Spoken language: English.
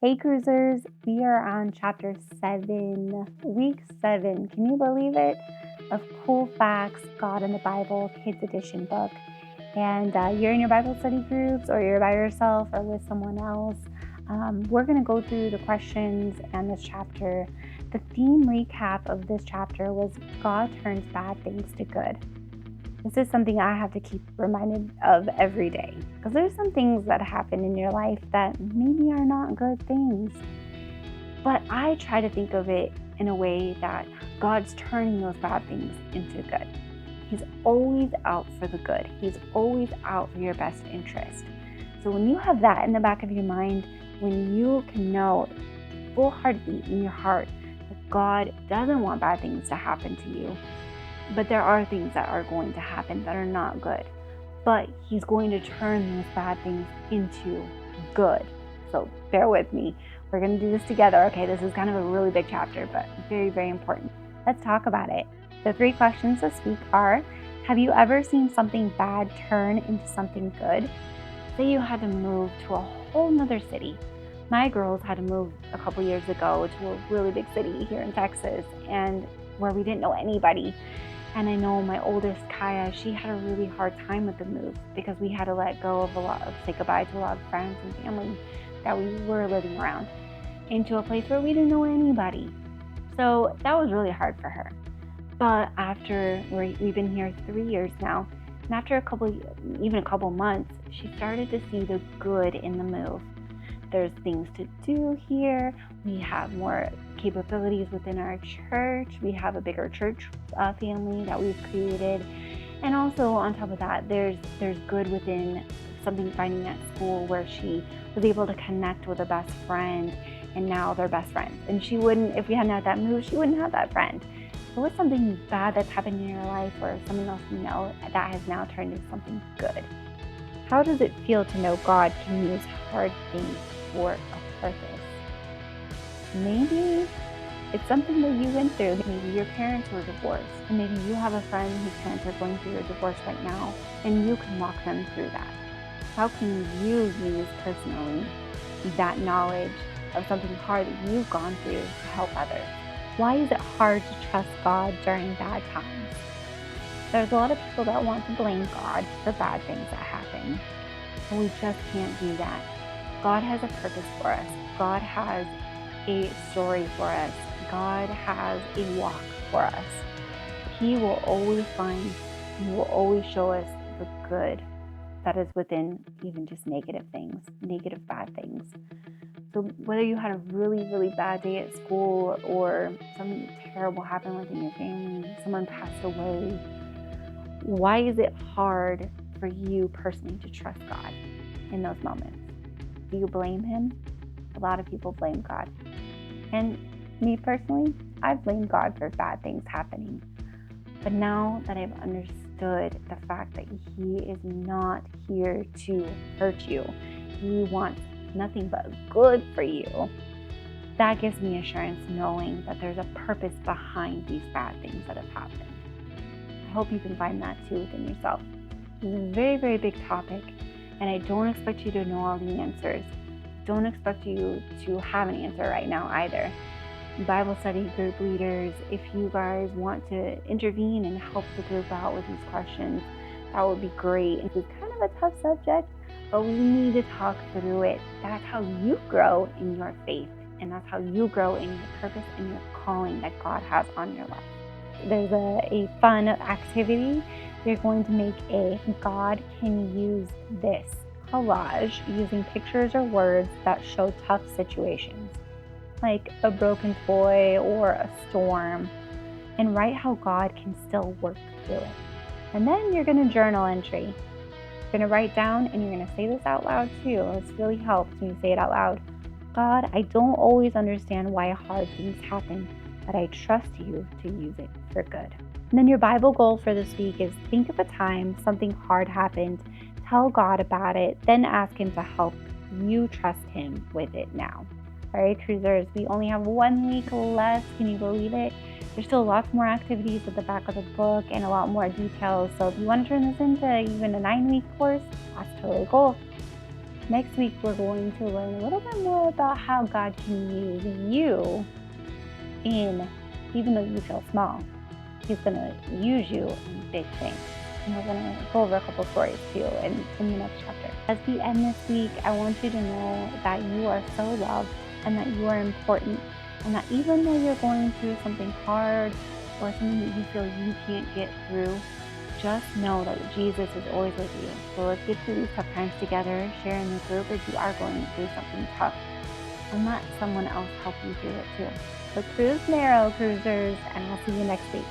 Hey Cruisers, we are on chapter 7, week 7. Can you believe it? Of Cool Facts, God in the Bible, Kids Edition book. And you're in your Bible study groups, or you're by yourself or with someone else. We're going to go through the questions and this chapter. The theme recap of this chapter was God turns bad things to good. This is something I have to keep reminded of every day, because there's some things that happen in your life that maybe are not good things. But I try to think of it in a way that God's turning those bad things into good. He's always out for the good. He's always out for your best interest. So when you have that in the back of your mind, when you can know full heartbeat in your heart that God doesn't want bad things to happen to you, but there are things that are going to happen that are not good. But He's going to turn those bad things into good. So bear with me. We're going to do this together. Okay, this is kind of a really big chapter, but very, very important. Let's talk about it. The 3 questions this week are, have you ever seen something bad turn into something good? Say you had to move to a whole nother city. My girls had to move a couple years ago to a really big city here in Texas, and where we didn't know anybody. And I know my oldest, Kaya, she had a really hard time with the move because we had to say goodbye to a lot of friends and family that we were living around into a place where we didn't know anybody. So that was really hard for her. But after we've been here 3 years now, and after a couple months, she started to see the good in the move. There's things to do here. We have more capabilities within our church. We have a bigger church family that we've created. And also on top of that, there's good within finding at school where she was able to connect with a best friend, and now they're best friends. And if we hadn't had that move, she wouldn't have that friend. So what's something bad that's happened in your life, or someone else you know, that has now turned into something good? How does it feel to know God can use hard things for a purpose? Maybe it's something that you went through. Maybe your parents were divorced, and maybe you have a friend whose parents are going through a divorce right now, and you can walk them through that. How can you use personally that knowledge of something hard that you've gone through to help others? Why is it hard to trust God during bad times? There's a lot of people that want to blame God for bad things that happen, but we just can't do that. God has a purpose for us. God has a story for us. God has a walk for us. He will always show us the good that is within even just negative bad things. So whether you had a really, really bad day at school, or something terrible happened within your family, someone passed away, why is it hard for you personally to trust God in those moments? Do you blame Him? A lot of people blame God. And me personally, I've blamed God for bad things happening. But now that I've understood the fact that He is not here to hurt you, He wants nothing but good for you, that gives me assurance knowing that there's a purpose behind these bad things that have happened. I hope you can find that too within yourself. This is a very, very big topic, and I don't expect you to know all the answers. Don't expect you to have an answer right now either. Bible study group leaders, if you guys want to intervene and help the group out with these questions, that would be great. It's kind of a tough subject, but we need to talk through it. That's how you grow in your faith, and that's how you grow in your purpose and your calling that God has on your life. There's a fun activity. You're going to make a God can use this collage using pictures or words that show tough situations, like a broken toy or a storm, and write how God can still work through it. And then you're going to journal entry. You're going to write down, and you're going to say this out loud too. This really helps when you say it out loud. God, I don't always understand why hard things happen, but I trust you to use it for good. And then your Bible goal for this week is think of a time something hard happened, tell God about it, then ask Him to help you trust Him with it now. All right, Cruisers, we only have 1 week left. Can you believe it? There's still lots more activities at the back of the book and a lot more details. So if you want to turn this into even a 9-week course, that's totally cool. Next week, we're going to learn a little bit more about how God can use you even though you feel small, He's going to use you in big things. And we're going to go over a couple stories too in the next chapter. As we end this week, I want you to know that you are so loved and that you are important, and that even though you're going through something hard or something that you feel you can't get through, just know that Jesus is always with you. So let's get through these tough times together. Share in the group if you are going through something tough, and let someone else help you through it too. So cruise narrow, cruisers, and we'll see you next week.